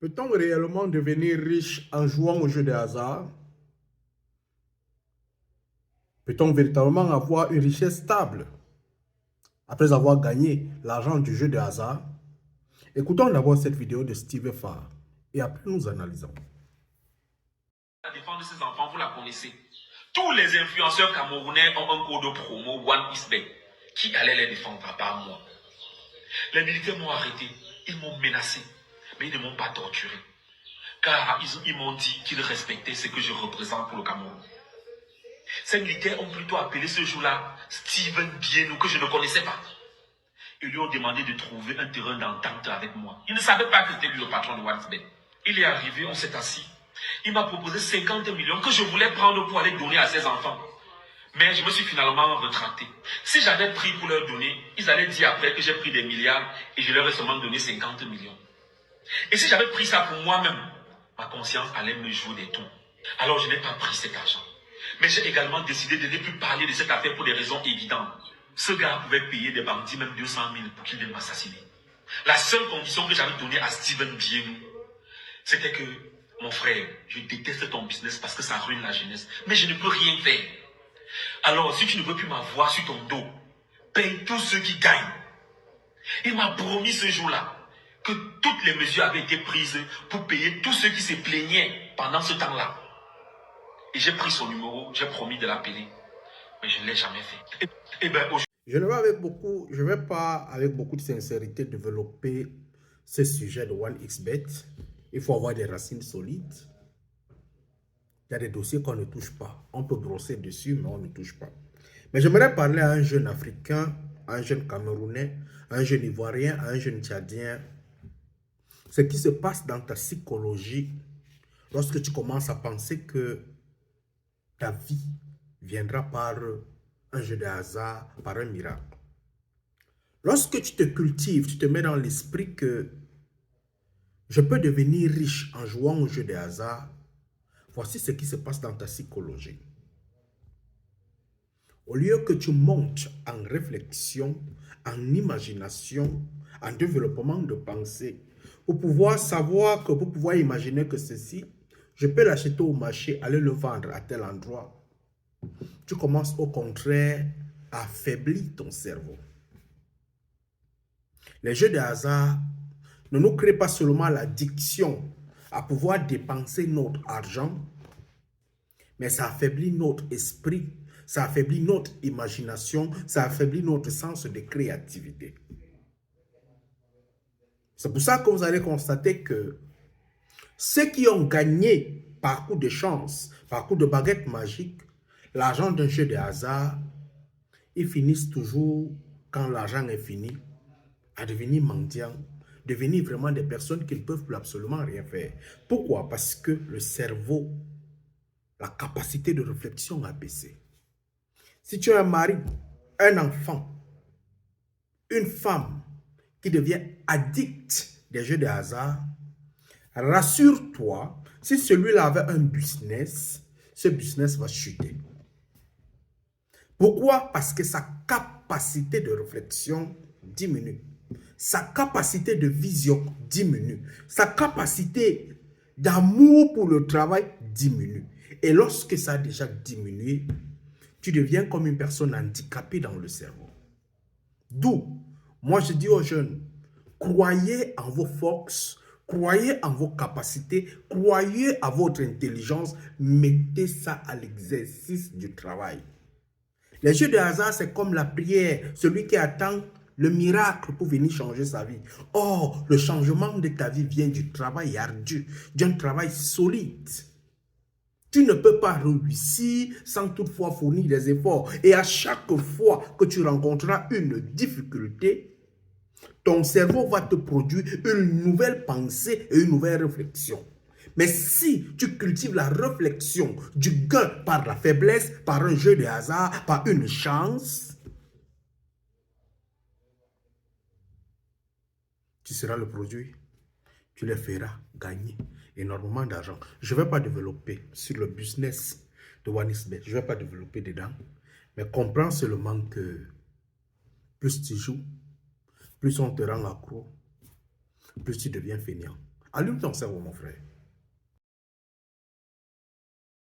Peut-on réellement devenir riche en jouant au jeu de hasard? Peut-on véritablement avoir une richesse stable après avoir gagné l'argent du jeu de hasard? Écoutons d'abord cette vidéo de Steve Farr et après nous analysons. La défense de ses enfants, vous la connaissez. Tous les influenceurs camerounais ont un code promo OneXBet qui allait les défendre à part moi. Les militaires m'ont arrêté, ils m'ont menacé, mais ils ne m'ont pas torturé. Car ils m'ont dit qu'ils respectaient ce que je représente pour le Cameroun. Ces militaires ont plutôt appelé ce jour-là Steven Bienou, que je ne connaissais pas. Ils lui ont demandé de trouver un terrain d'entente avec moi. Il ne savait pas que c'était lui le patron de OneXBet. Il est arrivé, on s'est assis. Il m'a proposé 50 millions que je voulais prendre pour aller donner à ses enfants. Mais je me suis finalement retracté. Si j'avais pris pour leur donner, ils allaient dire après que j'ai pris des milliards et je leur ai seulement donné 50 millions. Et si j'avais pris ça pour moi-même, ma conscience allait me jouer des tours. Alors je n'ai pas pris cet argent. Mais j'ai également décidé de ne plus parler de cette affaire pour des raisons évidentes. Ce gars pouvait payer des bandits même 200 000 pour qu'ils viennent m'assassiner. La seule condition que j'avais donnée à Steven Bienou, c'était que, mon frère, je déteste ton business parce que ça ruine la jeunesse. Mais je ne peux rien faire. Alors, si tu ne veux plus m'avoir sur ton dos, paye tous ceux qui gagnent. Il m'a promis ce jour-là que toutes les mesures avaient été prises pour payer tous ceux qui se plaignaient pendant ce temps-là. Et j'ai pris son numéro, j'ai promis de l'appeler. Mais je ne l'ai jamais fait. Et bien, aujourd'hui, Je vais pas avec beaucoup de sincérité développer ce sujet de OneXBet. Il faut avoir des racines solides. Il y a des dossiers qu'on ne touche pas. On peut brosser dessus, mais on ne touche pas. Mais j'aimerais parler à un jeune Africain, à un jeune Camerounais, à un jeune Ivoirien, à un jeune Tchadien. Ce qui se passe dans ta psychologie lorsque tu commences à penser que ta vie viendra par un jeu de hasard, par un miracle. Lorsque tu te cultives, tu te mets dans l'esprit que je peux devenir riche en jouant au jeu de hasard. Voici ce qui se passe dans ta psychologie. Au lieu que tu montes en réflexion, en imagination, en développement de pensée, pour pouvoir savoir que, pour pouvoir imaginer que ceci, je peux l'acheter au marché, aller le vendre à tel endroit. Tu commences au contraire à affaiblir ton cerveau. Les jeux de hasard ne nous créent pas seulement l'addiction à pouvoir dépenser notre argent, mais ça affaiblit notre esprit, ça affaiblit notre imagination, ça affaiblit notre sens de créativité. C'est pour ça que vous allez constater que ceux qui ont gagné par coup de chance, par coup de baguette magique, l'argent d'un jeu de hasard, ils finissent toujours, quand l'argent est fini, à devenir mendiants, devenir vraiment des personnes qui ne peuvent plus absolument rien faire. Pourquoi? Parce que le cerveau, la capacité de réflexion a baissé. Si tu as un mari, un enfant, une femme qui devient addict des jeux de hasard, rassure-toi, si celui-là avait un business, ce business va chuter. Pourquoi? Parce que sa capacité de réflexion diminue. Sa capacité de vision diminue. Sa capacité d'amour pour le travail diminue. Et lorsque ça a déjà diminué, tu deviens comme une personne handicapée dans le cerveau. D'où, moi je dis aux jeunes, croyez en vos forces, croyez en vos capacités, croyez à votre intelligence, mettez ça à l'exercice du travail. Les jeux de hasard, c'est comme la prière, celui qui attend le miracle pour venir changer sa vie. Or, le changement de ta vie vient du travail ardu, d'un travail solide. Tu ne peux pas réussir sans toutefois fournir des efforts. Et à chaque fois que tu rencontreras une difficulté, ton cerveau va te produire une nouvelle pensée et une nouvelle réflexion. Mais si tu cultives la réflexion du gain par la faiblesse, par un jeu de hasard, par une chance, tu seras le produit. Tu les feras gagner énormément d'argent. Je ne vais pas développer sur le business de OneXBet. Je ne vais pas développer dedans. Mais comprends seulement que plus tu joues, plus on te rend accro, plus tu deviens fainéant. Allume ton cerveau, mon frère.